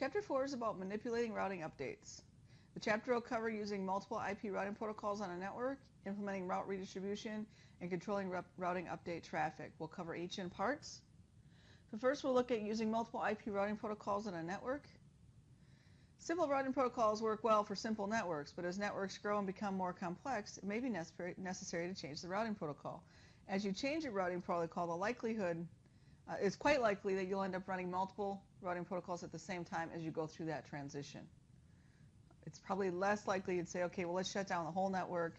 Chapter 4 is about manipulating routing updates. The chapter will cover using multiple IP routing protocols on a network, implementing route redistribution, and controlling routing update traffic. We'll cover each in parts. So first we'll look at using multiple IP routing protocols on a network. Simple routing protocols work well for simple networks, but as networks grow and become more complex, it may be necessary to change the routing protocol. As you change your routing protocol, the likelihood it's quite likely that you'll end up running multiple routing protocols at the same time as you go through that transition. It's probably less likely you'd say, okay, well, let's shut down the whole network.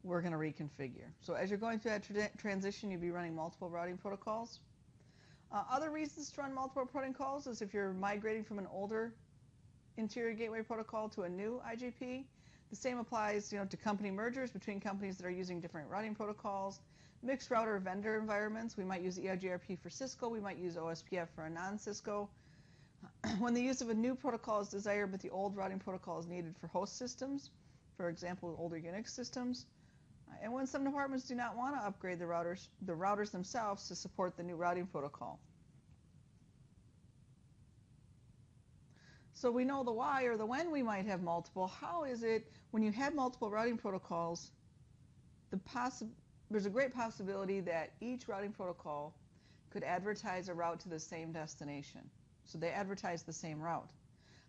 We're going to reconfigure. So as you're going through that transition, you'll be running multiple routing protocols. Other reasons to run multiple protocols is if you're migrating from an older interior gateway protocol to a new IGP. The same applies, to company mergers between companies that are using different routing protocols. Mixed router vendor environments, we might use EIGRP for Cisco, we might use OSPF for a non-Cisco. When the use of a new protocol is desired but the old routing protocol is needed for host systems, for example, older Unix systems. And when some departments do not want to upgrade the routers themselves to support the new routing protocol. So we know the why or the when we might have multiple. How is it when you have multiple routing protocols, there's a great possibility that each routing protocol could advertise a route to the same destination. So they advertise the same route.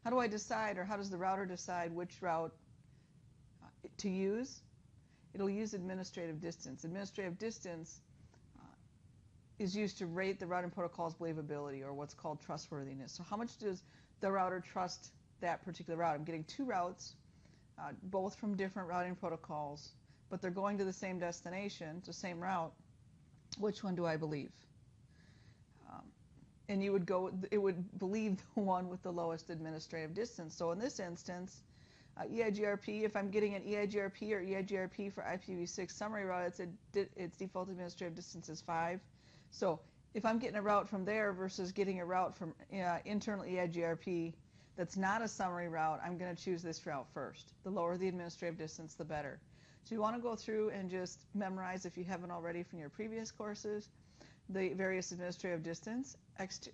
How do I decide, or how does the router decide which route to use? It'll use administrative distance. Administrative distance is used to rate the routing protocol's believability, or what's called trustworthiness. So how much does the router trust that particular route? I'm getting two routes, both from different routing protocols, but they're going to the same destination, the same route. Which one do I believe? And it would believe the one with the lowest administrative distance. So in this instance, EIGRP, if I'm getting an EIGRP or EIGRP for IPv6 summary route, its default administrative distance is 5. So if I'm getting a route from there versus getting a route from internal EIGRP that's not a summary route, I'm going to choose this route first. The lower the administrative distance, the better. So you want to go through and just memorize, if you haven't already from your previous courses, the various administrative distance.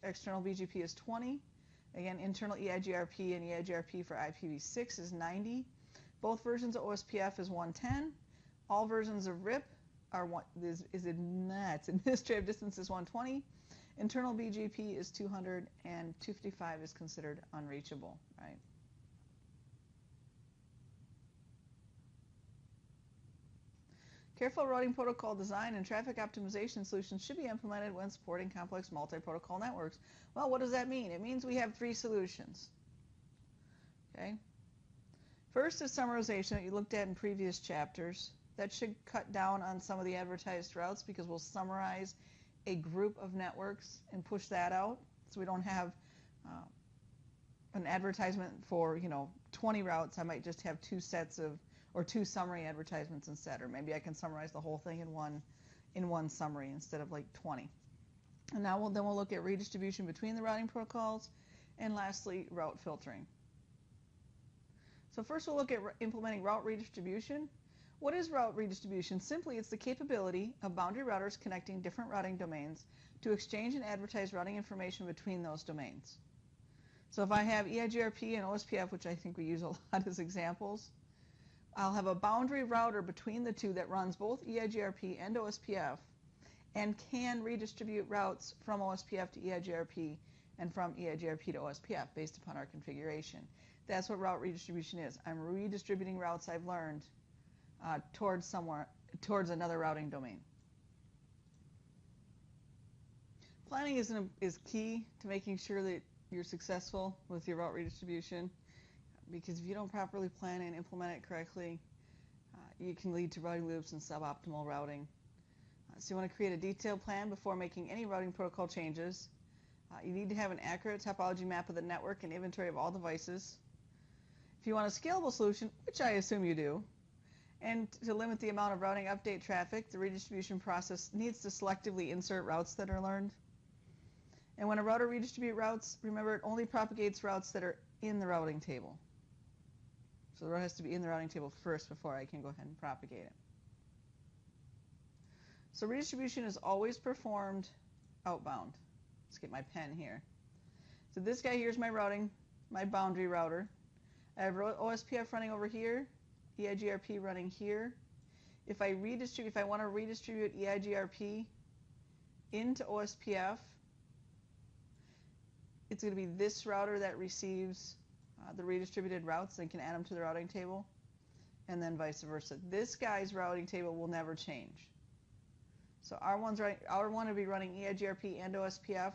External BGP is 20. Again, internal EIGRP and EIGRP for IPv6 is 90. Both versions of OSPF is 110. All versions of RIP are administrative distance is 120. Internal BGP is 200, and 255 is considered unreachable, right? Careful routing protocol design and traffic optimization solutions should be implemented when supporting complex multi-protocol networks. Well, what does that mean? It means we have 3 solutions. Okay. First is summarization that you looked at in previous chapters. That should cut down on some of the advertised routes because we'll summarize a group of networks and push that out. So we don't have an advertisement for 20 routes. I might just have 2 sets of, or 2 summary advertisements instead, or maybe I can summarize the whole thing in one summary instead of like 20. And now we'll look at redistribution between the routing protocols, and lastly, route filtering. So first we'll look at implementing route redistribution. What is route redistribution? Simply, it's the capability of boundary routers connecting different routing domains to exchange and advertise routing information between those domains. So if I have EIGRP and OSPF, which I think we use a lot as examples, I'll have a boundary router between the two that runs both EIGRP and OSPF and can redistribute routes from OSPF to EIGRP and from EIGRP to OSPF based upon our configuration. That's what route redistribution is. I'm redistributing routes I've learned towards another routing domain. Planning is key to making sure that you're successful with your route redistribution, because if you don't properly plan and implement it correctly, you can lead to routing loops and suboptimal routing. So you want to create a detailed plan before making any routing protocol changes. You need to have an accurate topology map of the network and inventory of all devices. If you want a scalable solution, which I assume you do, and to limit the amount of routing update traffic, the redistribution process needs to selectively insert routes that are learned. And when a router redistributes routes, remember, it only propagates routes that are in the routing table. So the route has to be in the routing table first before I can go ahead and propagate it. So redistribution is always performed outbound. Let's get my pen here. So this guy here's my routing my boundary router. I have OSPF running over here, EIGRP running here. If I want to redistribute EIGRP into OSPF, it's going to be this router that receives the redistributed routes and can add them to the routing table, and then vice versa. This guy's routing table will never change. So R1 will be running EIGRP and OSPF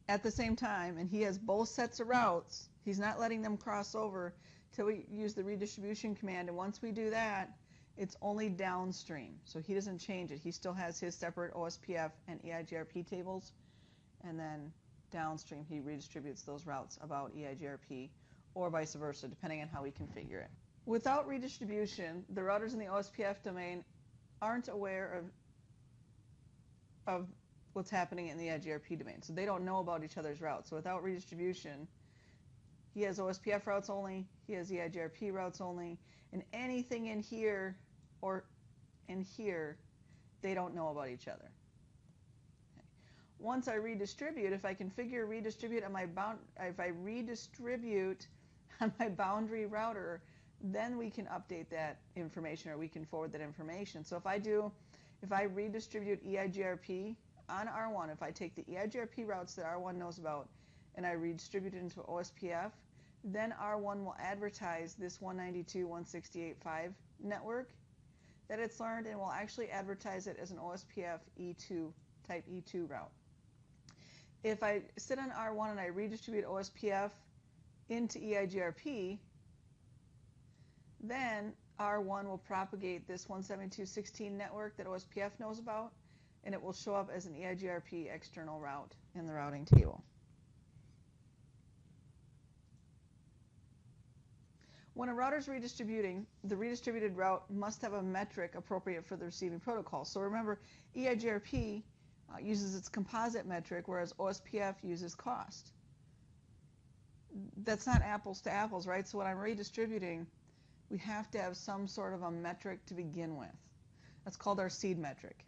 at the same time, and he has both sets of routes. He's not letting them cross over till we use the redistribution command, and once we do that, it's only downstream. So he doesn't change it. He still has his separate OSPF and EIGRP tables, and then downstream he redistributes those routes about EIGRP or vice versa, depending on how we configure it. Without redistribution, the routers in the OSPF domain aren't aware of what's happening in the EIGRP domain. So they don't know about each other's routes. So without redistribution, he has OSPF routes only, he has EIGRP routes only, and anything in here or in here, they don't know about each other. Okay. Once I redistribute, if I configure redistribute on my if I redistribute on my boundary router, then we can update that information, or we can forward that information. So if I redistribute EIGRP on R1, if I take the EIGRP routes that R1 knows about and I redistribute it into OSPF, then R1 will advertise this 192.168.5 network that it's learned, and will actually advertise it as an OSPF E2, type E2 route. If I sit on R1 and I redistribute OSPF into EIGRP, then R1 will propagate this 172.16 network that OSPF knows about, and it will show up as an EIGRP external route in the routing table. When a router is redistributing, the redistributed route must have a metric appropriate for the receiving protocol. So remember, EIGRP uses its composite metric, whereas OSPF uses cost. That's not apples to apples, right? So when I'm redistributing, we have to have some sort of a metric to begin with. That's called our seed metric.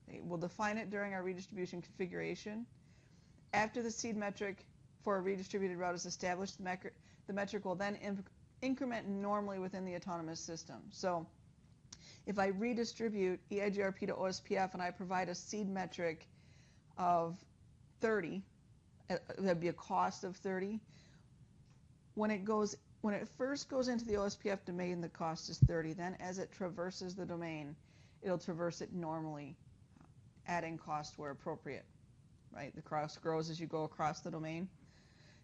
Okay, we'll define it during our redistribution configuration. After the seed metric for a redistributed route is established, the metric will then increment normally within the autonomous system. So if I redistribute EIGRP to OSPF and I provide a seed metric of 30, that'd be a cost of 30. When it first goes into the OSPF domain, the cost is 30. Then as it traverses the domain, it'll traverse it normally, adding cost where appropriate, right? The cost grows as you go across the domain.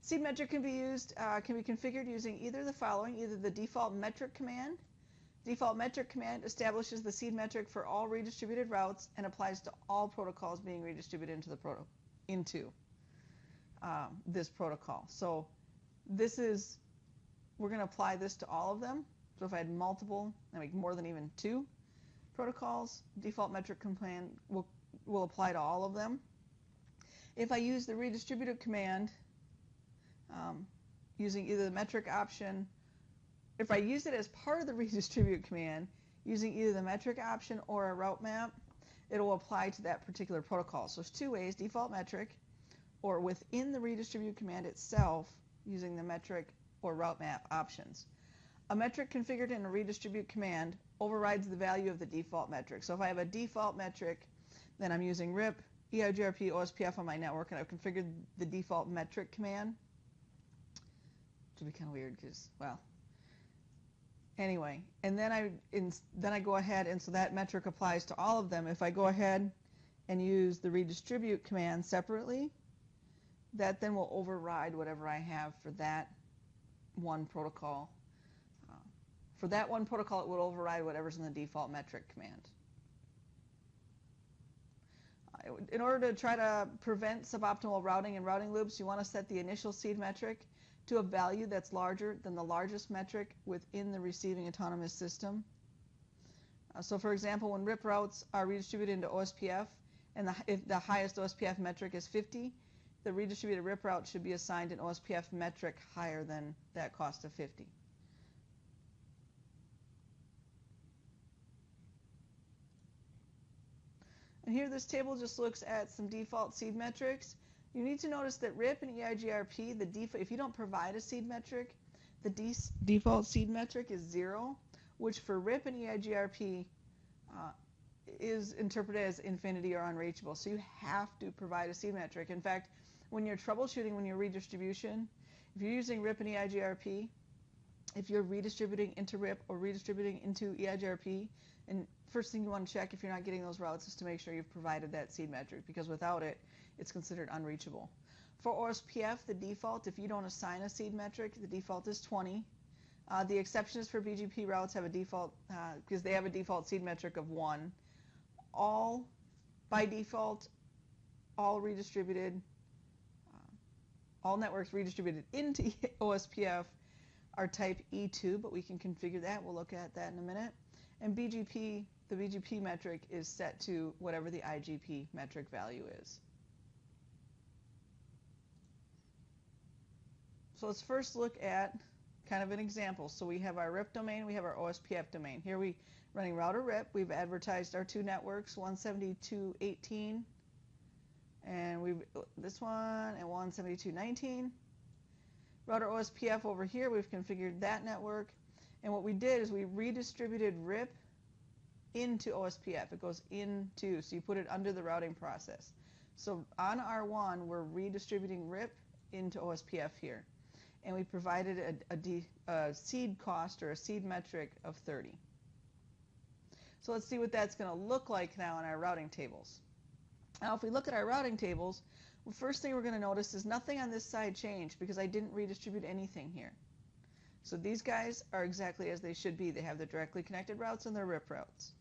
Seed metric can be configured using either the following, either the default metric command. Default metric command establishes the seed metric for all redistributed routes and applies to all protocols being redistributed into this protocol. So we're going to apply this to all of them. So if I had multiple, like more than even 2 protocols, default metric command will apply to all of them. If I use the redistributed command, using either the metric option, if I use it as part of the redistribute command, using either the metric option or a route map, it will apply to that particular protocol. So there's 2 ways, default metric, or within the redistribute command itself, using the metric or route map options. A metric configured in a redistribute command overrides the value of the default metric. So if I have a default metric, then I'm using RIP, EIGRP, OSPF on my network, and I've configured the default metric command. Which would be kind of weird because, well, anyway. And then I go ahead, and so that metric applies to all of them. If I go ahead and use the redistribute command separately, that then will override whatever I have for that one protocol. For that one protocol, it will override whatever's in the default metric command. In order to try to prevent suboptimal routing and routing loops, you want to set the initial seed metric to a value that's larger than the largest metric within the receiving autonomous system. So for example, when RIP routes are redistributed into OSPF, and if the highest OSPF metric is 50, the redistributed RIP route should be assigned an OSPF metric higher than that cost of 50. And here this table just looks at some default seed metrics. You need to notice that RIP and EIGRP, if you don't provide a seed metric, the default seed metric is 0, which for RIP and EIGRP is interpreted as infinity or unreachable. So you have to provide a seed metric. In fact, when you're troubleshooting, when you're redistribution, if you're using RIP and EIGRP, if you're redistributing into RIP or redistributing into EIGRP, and first thing you want to check if you're not getting those routes is to make sure you've provided that seed metric, because without it, it's considered unreachable. For OSPF, the default, if you don't assign a seed metric, the default is 20. The exception is for BGP routes have a default, because they have a default seed metric of 1. By default, all networks redistributed into OSPF are type E2, but we can configure that. We'll look at that in a minute. And BGP, the BGP metric is set to whatever the IGP metric value is. So let's first look at kind of an example. So we have our RIP domain, we have our OSPF domain. Here we running router RIP. We've advertised our two networks, 172.18 and this one and 172.19. Router OSPF over here, we've configured that network. And what we did is we redistributed RIP into OSPF. It goes into, so you put it under the routing process. So on R1, we're redistributing RIP into OSPF here. And we provided a seed cost or a seed metric of 30. So let's see what that's going to look like now in our routing tables. Now if we look at our routing tables, the first thing we're going to notice is nothing on this side changed because I didn't redistribute anything here. So these guys are exactly as they should be. They have their directly connected routes and their RIP routes.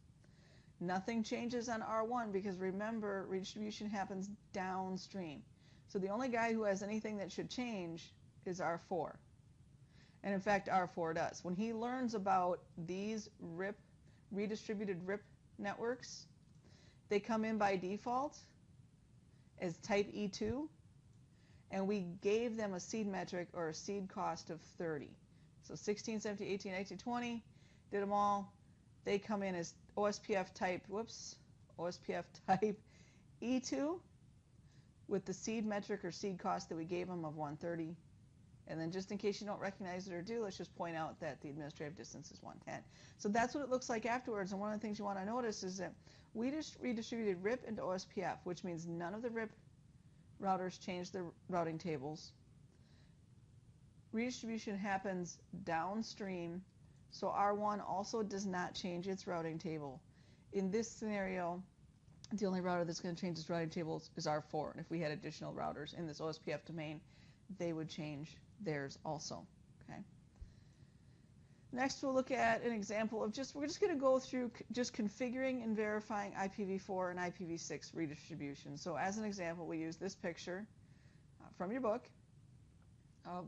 Nothing changes on R1 because remember, redistribution happens downstream. So the only guy who has anything that should change is R4. And in fact, R4 does. When he learns about these redistributed RIP networks, they come in by default as type E2, and we gave them a seed metric or a seed cost of 30. So 16, 17, 18, 19, 20, did them all. They come in as OSPF type E2 with the seed metric or seed cost that we gave them of 130. And then just in case you don't recognize it or do, let's just point out that the administrative distance is 110. So that's what it looks like afterwards. And one of the things you want to notice is that we just redistributed RIP into OSPF, which means none of the RIP routers changed their routing tables. Redistribution happens downstream, so R1 also does not change its routing table. In this scenario, the only router that's going to change its routing table is R4. And if we had additional routers in this OSPF domain, they would change theirs also. Okay. Next, we'll look at an example of we're just going to go through just configuring and verifying IPv4 and IPv6 redistribution. So as an example, we use this picture from your book.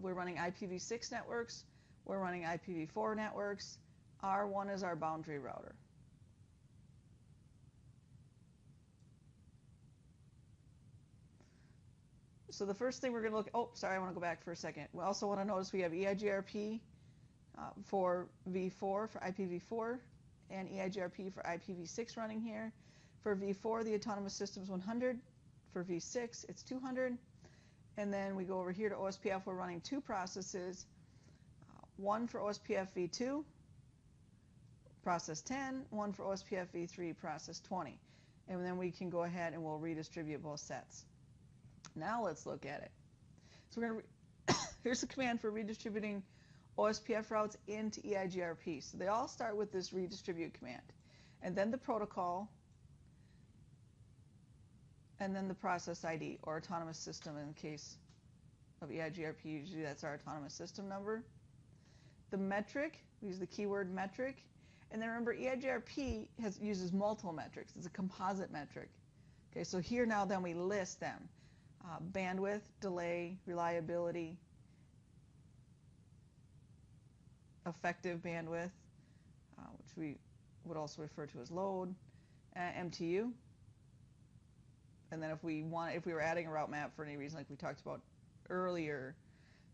We're running IPv6 networks. We're running IPv4 networks. R1 is our boundary router. So the first thing we're going to look, I want to go back for a second. We also want to notice we have EIGRP for V4 for IPv4 and EIGRP for IPv6 running here. For V4, the autonomous system is 100. For V6, it's 200. And then we go over here to OSPF. We're running two processes, one for OSPF V2, process 10, one for OSPF V3, process 20. And then we can go ahead and we'll redistribute both sets. Now let's look at it. So we're going to here's the command for redistributing OSPF routes into EIGRP. So they all start with this redistribute command, and then the protocol, and then the process ID or autonomous system. In the case of EIGRP, usually that's our autonomous system number. The metric, we use the keyword metric, and then remember EIGRP uses multiple metrics. It's a composite metric. Okay, so here now then we list them. Bandwidth, delay, reliability, effective bandwidth, which we would also refer to as load, MTU. And then if we were adding a route map for any reason, like we talked about earlier,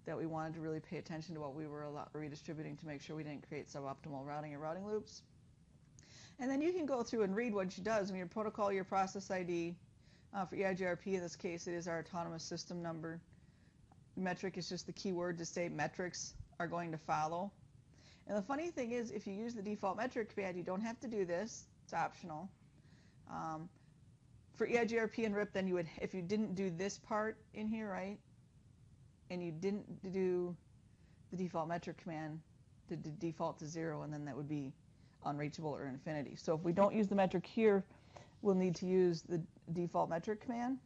that we wanted to really pay attention to what we were redistributing to make sure we didn't create suboptimal routing and routing loops. And then you can go through and read what she does. Your protocol, your process ID, For EIGRP, in this case, it is our autonomous system number. Metric is just the keyword to say metrics are going to follow. And the funny thing is, if you use the default metric command, you don't have to do this. It's optional. For EIGRP and RIP, then you would, if you didn't do this part in here, right, and you didn't do the default metric command, to default to 0, and then that would be unreachable or infinity. So if we don't use the metric here, we'll need to use the default metric command.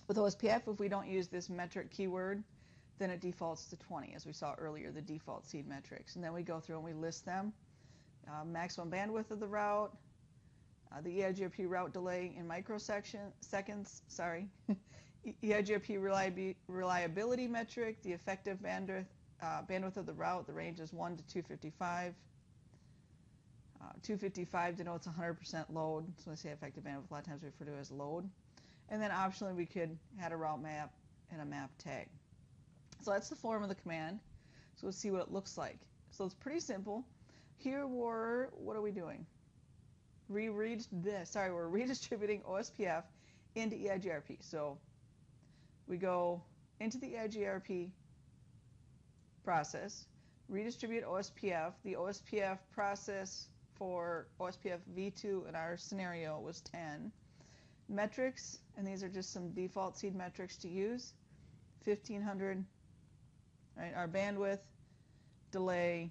With OSPF, if we don't use this metric keyword, then it defaults to 20, as we saw earlier, the default seed metrics. And then we go through and we list them. Maximum bandwidth of the route, the EIGRP route delay in microseconds, EIGRP reliability metric, the effective bandwidth of the route, the range is 1 to 255. 255 denotes 100% load, so when I say effective bandwidth, a lot of times we refer to it as load. And then optionally we could add a route map and a map tag. So that's the form of the command. So let's see what it looks like. So it's pretty simple. Here what are we doing? We're redistributing OSPF into EIGRP. So we go into the EIGRP process, redistribute OSPF. The OSPF process for OSPF v2 in our scenario was 10. Metrics, and these are just some default seed metrics to use. 1500, right? Our bandwidth, delay,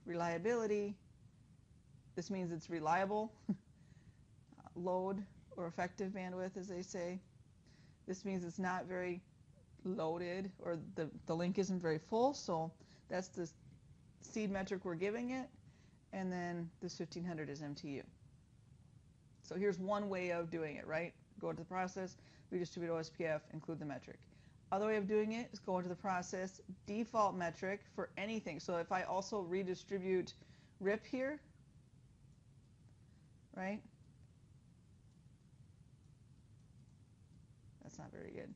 reliability. This means it's reliable. Load, or effective bandwidth, as they say. This means it's not very loaded, or the link isn't very full, so that's the seed metric we're giving it, and then this 1500 is MTU. So here's one way of doing it, right? Go into the process, redistribute OSPF, include the metric. Other way of doing it is go into the process, default metric for anything. So if I also redistribute RIP here, right? That's not very good.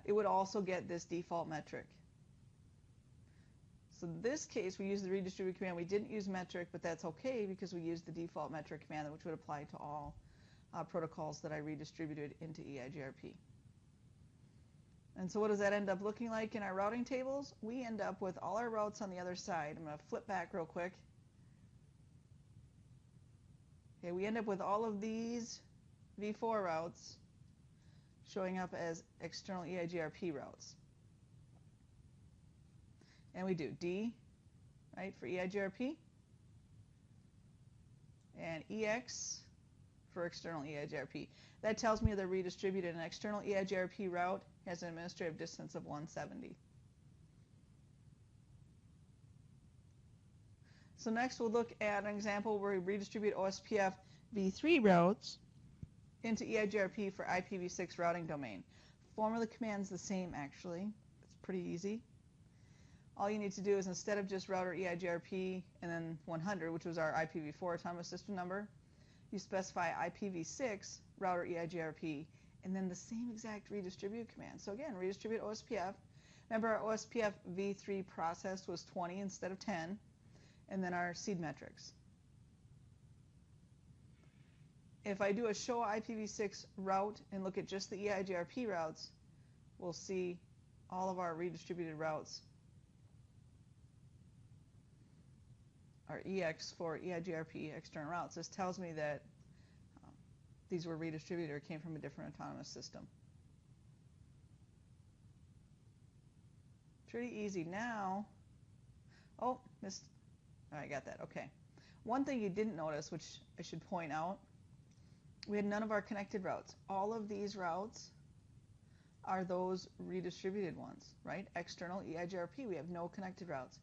It would also get this default metric. So in this case, we used the redistribute command. We didn't use metric, but that's okay because we used the default metric command, which would apply to all protocols that I redistributed into EIGRP. And so what does that end up looking like in our routing tables? We end up with all our routes on the other side. I'm going to flip back real quick. Okay, we end up with all of these v4 routes showing up as external EIGRP routes. And we do D, right, for EIGRP, and EX for external EIGRP. That tells me they're redistributed. An external EIGRP route has an administrative distance of 170. So next we'll look at an example where we redistribute OSPF v3 routes into EIGRP for IPv6 routing domain. Form of the command is the same, actually. It's pretty easy. All you need to do is, instead of just router EIGRP and then 100, which was our IPv4 autonomous system number, you specify IPv6 router EIGRP and then the same exact redistribute command. So again, redistribute OSPF. Remember, our OSPF v3 process was 20 instead of 10, and then our seed metrics. If I do a show IPv6 route and look at just the EIGRP routes, we'll see all of our redistributed routes are EX for EIGRP external routes. This tells me that these were redistributed or came from a different autonomous system. Pretty easy now. Oh, missed. Oh, I got that. Okay. One thing you didn't notice, which I should point out, we had none of our connected routes. All of these routes are those redistributed ones, right? External EIGRP, we have no connected routes.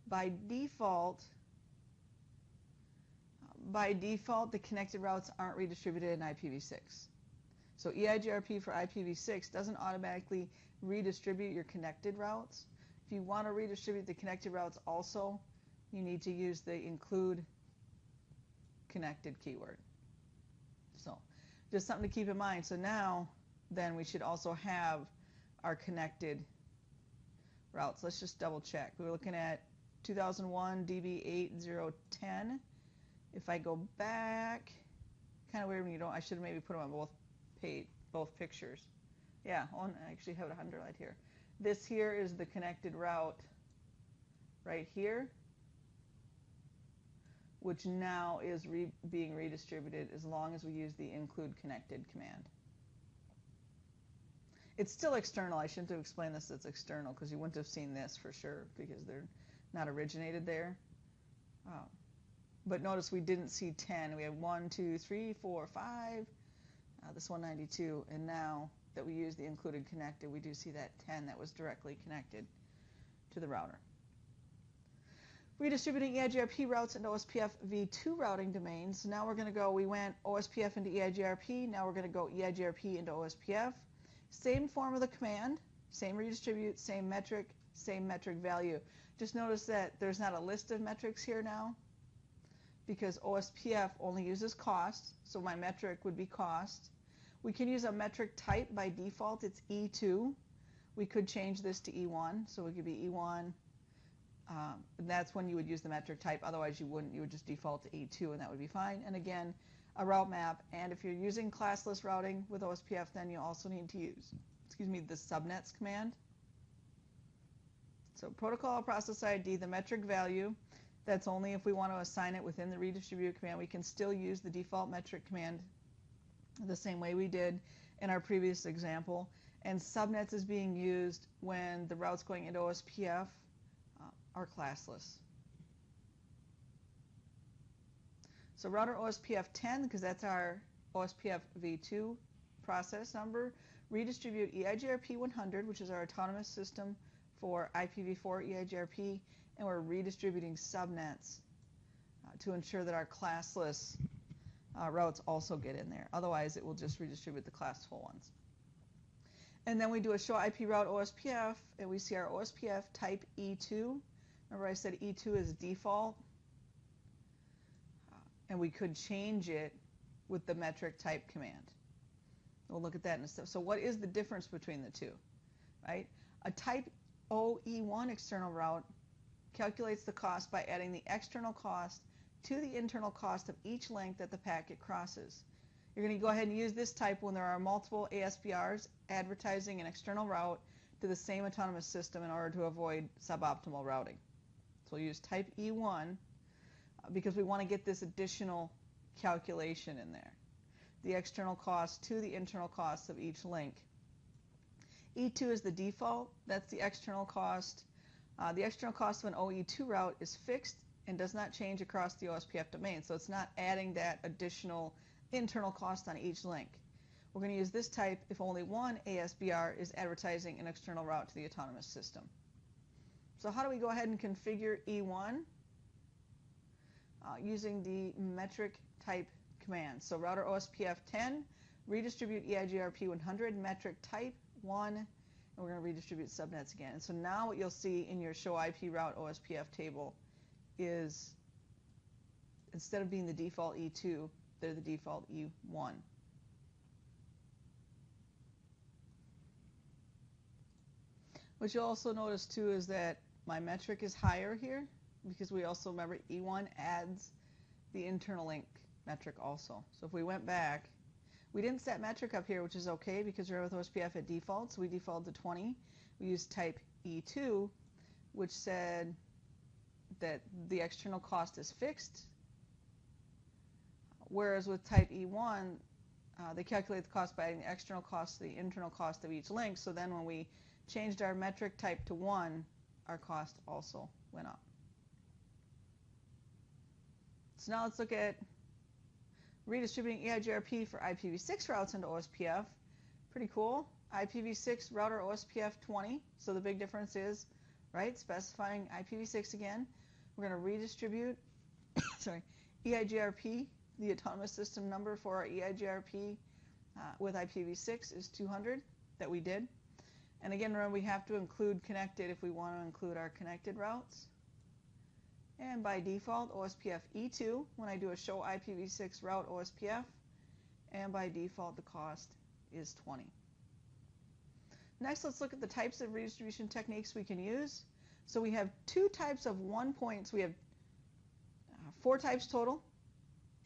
By default, the connected routes aren't redistributed in IPv6. So EIGRP for IPv6 doesn't automatically redistribute your connected routes. If you want to redistribute the connected routes also, you need to use the include connected keyword. So just something to keep in mind. So now then we should also have our connected routes. Let's just double check. We were looking at 2001 DB8010. If I go back, kind of weird when you don't. I should have maybe put them on both pictures. Yeah, I actually have it underlined here. This here is the connected route right here, which now is being redistributed as long as we use the include connected command. It's still external. I shouldn't have explained this. It's external because you wouldn't have seen this for sure because they're not originated there. But notice we didn't see 10. We have 1, 2, 3, 4, 5. This 192, and now that we use the included connected, we do see that 10 that was directly connected to the router. Redistributing EIGRP routes into OSPF v2 routing domains. So now we're going to go, we went OSPF into EIGRP, now we're going to go EIGRP into OSPF. Same form of the command, same redistribute, same metric value. Just notice that there's not a list of metrics here now because OSPF only uses cost, so my metric would be cost. We can use a metric type. By default, it's E2. We could change this to E1, so it could be E1. And that's when you would use the metric type. Otherwise, you wouldn't. You would just default to E2, and that would be fine. And again, a route map. And if you're using classless routing with OSPF, then you also need to use, the subnets command. So protocol process ID, the metric value. That's only if we want to assign it within the redistribute command. We can still use the default metric command the same way we did in our previous example. And subnets is being used when the routes going into OSPF are classless. So router OSPF 10, because that's our OSPF v2 process number, redistribute EIGRP 100, which is our autonomous system for IPv4 EIGRP, and we're redistributing subnets to ensure that our classless routes also get in there. Otherwise, it will just redistribute the classful ones. And then we do a show IP route OSPF, and we see our OSPF type E2. Remember I said E2 is default? And we could change it with the metric type command. We'll look at that in a step. So what is the difference between the two? Right? A type OE1 external route calculates the cost by adding the external cost to the internal cost of each link that the packet crosses. You're going to go ahead and use this type when there are multiple ASBRs advertising an external route to the same autonomous system in order to avoid suboptimal routing. So we'll use type E1 because we want to get this additional calculation in there. The external cost to the internal cost of each link. E2 is the default. That's the external cost. The external cost of an OE2 route is fixed and does not change across the OSPF domain. So it's not adding that additional internal cost on each link. We're going to use this type if only one ASBR is advertising an external route to the autonomous system. So how do we go ahead and configure E1? Using the metric type command. So router OSPF 10, redistribute EIGRP 100, metric type 1, and we're going to redistribute subnets again. And so now what you'll see in your show IP route OSPF table is instead of being the default E2, they're the default E1. What you'll also notice too is that my metric is higher here because we also, remember, E1 adds the internal link metric also. So if we went back, we didn't set metric up here, which is okay because we're with OSPF at default, so we default to 20. We used type E2, which said that the external cost is fixed, whereas with type E1, they calculate the cost by adding the external cost to the internal cost of each link, so then when we changed our metric type to 1, our cost also went up. So now let's look at redistributing EIGRP for IPv6 routes into OSPF. Pretty cool. IPv6 router OSPF 20. So the big difference is, right, specifying IPv6 again. We're going to redistribute EIGRP, the autonomous system number for our EIGRP with IPv6 is 200 that we did. And again, remember, we have to include connected if we want to include our connected routes. And by default, OSPF E2 when I do a show IPv6 route OSPF. And by default, the cost is 20. Next, let's look at the types of redistribution techniques we can use. So we have two types of 1 point. So we have 4 types total,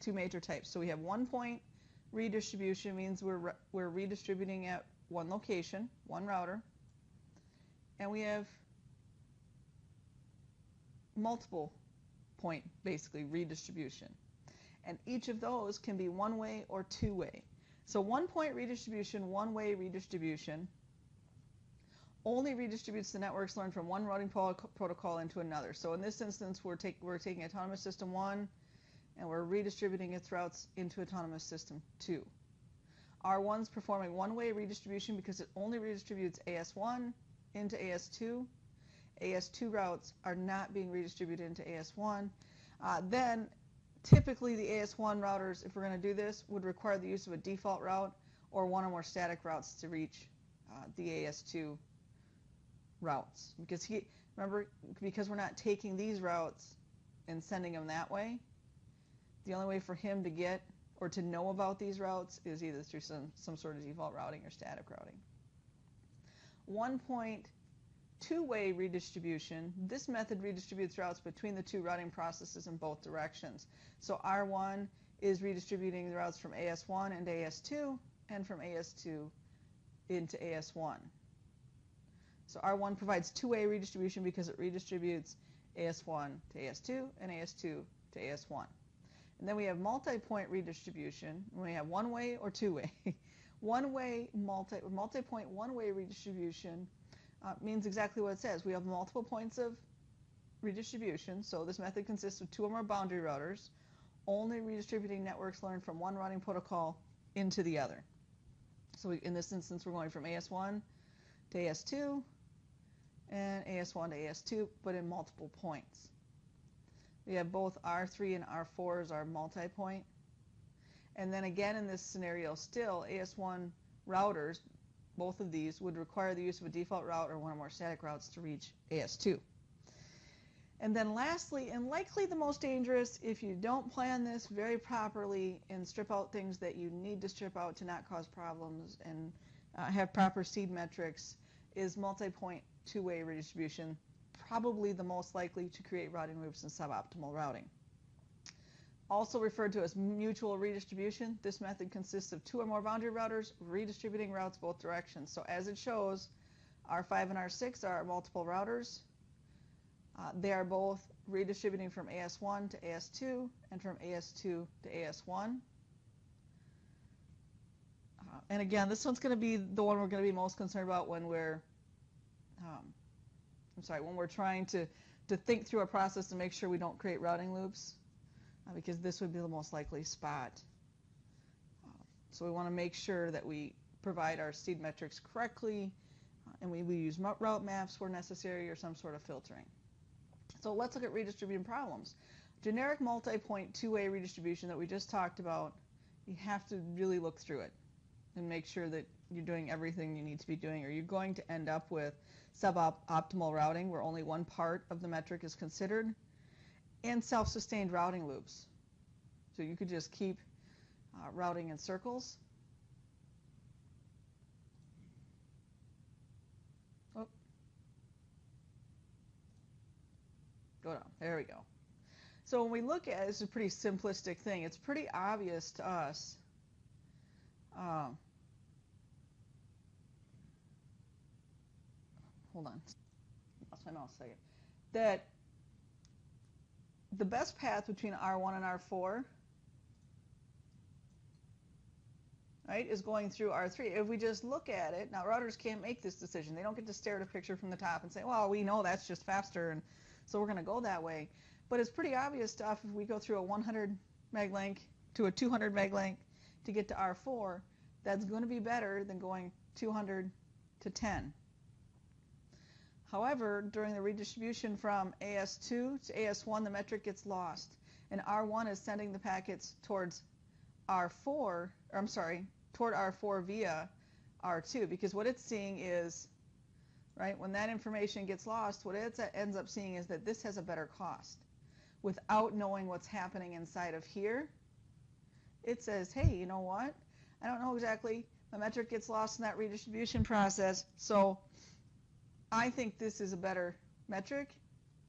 2 major types. So we have 1 point redistribution means we're redistributing at one location, one router, and we have multiple point, basically, redistribution. And each of those can be one-way or two-way. So one-point redistribution, one-way redistribution, only redistributes the networks learned from one routing protocol into another. So in this instance, we're taking Autonomous System 1, and we're redistributing its routes into Autonomous System 2. R1's performing one-way redistribution because it only redistributes AS1 into AS2. AS2 routes are not being redistributed into AS1. Then typically the AS1 routers, if we're going to do this, would require the use of a default route or one or more static routes to reach the AS2 routes. Because we're not taking these routes and sending them that way, the only way for him to get or to know about these routes is either through some sort of default routing or static routing. One-point two-way redistribution, this method redistributes routes between the two routing processes in both directions. So R1 is redistributing the routes from AS1 into AS2 and from AS2 into AS1. So R1 provides two-way redistribution because it redistributes AS1 to AS2 and AS2 to AS1. And then we have multi-point redistribution, and we have one-way or two-way. Multi-point one-way redistribution means exactly what it says. We have multiple points of redistribution, so this method consists of two or more boundary routers, only redistributing networks learned from one routing protocol into the other. So in this instance, we're going from AS1 to AS2 and AS1 to AS2, but in multiple points. We have both R3 and R4 as our multi-point. And then again in this scenario still, AS1 routers, both of these, would require the use of a default route or one or more static routes to reach AS2. And then lastly, and likely the most dangerous, if you don't plan this very properly and strip out things that you need to strip out to not cause problems and have proper seed metrics, is multi-point two-way redistribution, probably the most likely to create routing loops and suboptimal routing. Also referred to as mutual redistribution, this method consists of two or more boundary routers redistributing routes both directions. So as it shows, R5 and R6 are multiple routers. They are both redistributing from AS1 to AS2 and from AS2 to AS1. And again, this one's going to be the one we're going to be most concerned about when we're when we're trying to think through a process to make sure we don't create routing loops, because this would be the most likely spot. So we want to make sure that we provide our seed metrics correctly, and we use route maps where necessary or some sort of filtering. So let's look at redistributing problems. Generic multi-point two-way redistribution that we just talked about, you have to really look through it and make sure that you're doing everything you need to be doing, or you're going to end up with suboptimal routing where only one part of the metric is considered, and self-sustained routing loops. So you could just keep routing in circles. Oh. Go down. There we go. So when we look at it, it's a pretty simplistic thing. It's pretty obvious to us hold on, lost my mouse a second, that the best path between R1 and R4, right, is going through R3. If we just look at it, now routers can't make this decision. They don't get to stare at a picture from the top and say, well, we know that's just faster, and so we're going to go that way. But it's pretty obvious to us if we go through a 100 meg link to a 200 meg link to get to R4, that's going to be better than going 200 to 10. However, during the redistribution from AS2 to AS1, the metric gets lost, and R1 is sending the packets towards toward R4 via R2, because what it's seeing is, right, when that information gets lost, what it ends up seeing is that this has a better cost. Without knowing what's happening inside of here, it says, hey, you know what? I don't know exactly. My metric gets lost in that redistribution process, so I think this is a better metric.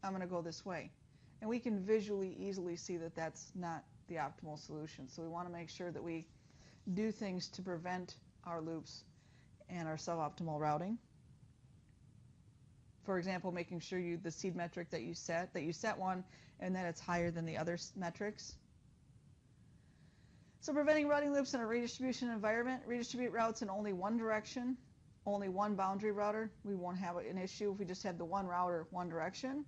I'm going to go this way. And we can visually easily see that that's not the optimal solution. So we want to make sure that we do things to prevent our loops and our suboptimal routing. For example, making sure the seed metric that you set one and that it's higher than the other metrics. So preventing routing loops in a redistribution environment, redistribute routes in only one direction, only one boundary router. We won't have an issue if we just have the one router, one direction.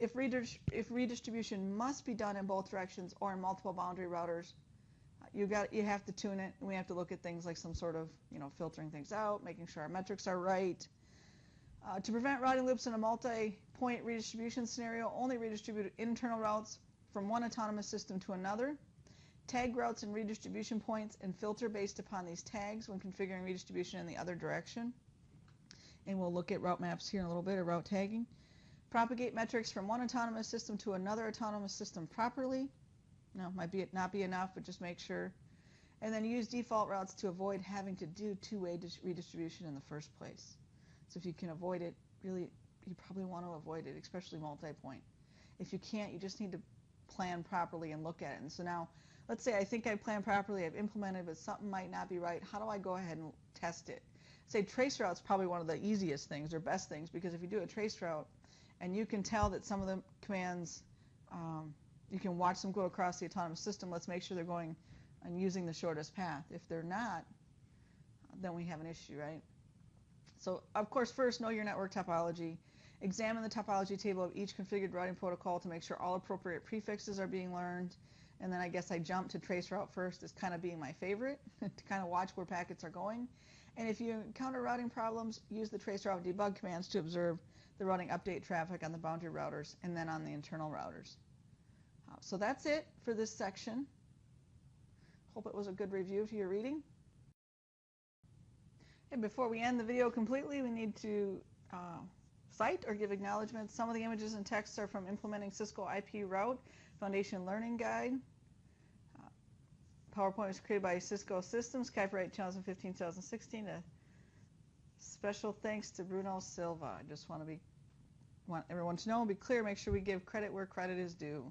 If redistribution must be done in both directions or in multiple boundary routers, you have to tune it, and we have to look at things like some sort of, filtering things out, making sure our metrics are right. To prevent routing loops in a multi-point redistribution scenario, only redistribute internal routes from one autonomous system to another. Tag routes and redistribution points and filter based upon these tags when configuring redistribution in the other direction. And we'll look at route maps here in a little bit, or route tagging. Propagate metrics from one autonomous system to another autonomous system properly. Might not be enough, but just make sure. And then use default routes to avoid having to do two-way redistribution in the first place. So if you can avoid it, really, you probably want to avoid it, especially multi-point. If you can't, you just need to plan properly and look at it. And so now, let's say I think I planned properly, I've implemented, but something might not be right. How do I go ahead and test it? Say trace route's probably one of the easiest things or best things, because if you do a trace route and you can tell that some of the commands, you can watch them go across the autonomous system, let's make sure they're going and using the shortest path. If they're not, then we have an issue, right? So, of course, first, know your network topology. Examine the topology table of each configured routing protocol to make sure all appropriate prefixes are being learned. And then I guess I jump to trace route first as kind of being my favorite to kind of watch where packets are going. And if you encounter routing problems, use the trace route debug commands to observe the routing update traffic on the boundary routers and then on the internal routers. So that's it for this section. Hope it was a good review to your reading. And before we end the video completely, we need to cite or give acknowledgments. Some of the images and texts are from Implementing Cisco IP Route Foundation Learning Guide. PowerPoint was created by Cisco Systems, copyright 2015-2016. A special thanks to Bruno Silva. I just want everyone to know and be clear, make sure we give credit where credit is due.